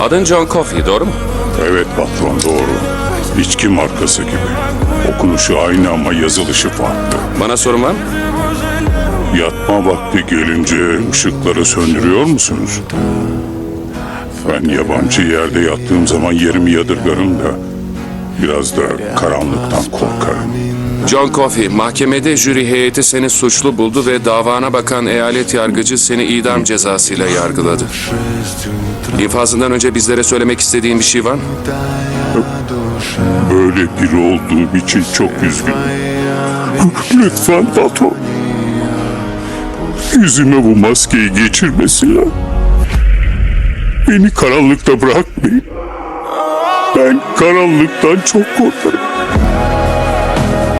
Adın John Coffey, doğru mu? Evet patron, doğru. İçki markası gibi. Okunuşu aynı ama yazılışı farklı. Bana sorun var mı? Yatma vakti gelince ışıkları söndürüyor musunuz? Ben yabancı yerde yattığım zaman yerimi yadırgarım da biraz da karanlıktan korkarım. John Coffey, mahkemede jüri heyeti seni suçlu buldu ve davana bakan eyalet yargıcı seni idam cezasıyla yargıladı. İnfazından önce bizlere söylemek istediğin bir şey var mı? Böyle biri olduğum için çok üzgünüm. Lütfen patron. Yüzüme bu maskeyi geçirmesinler. Beni karanlıkta bırakmayın. Ben karanlıktan çok korkarım.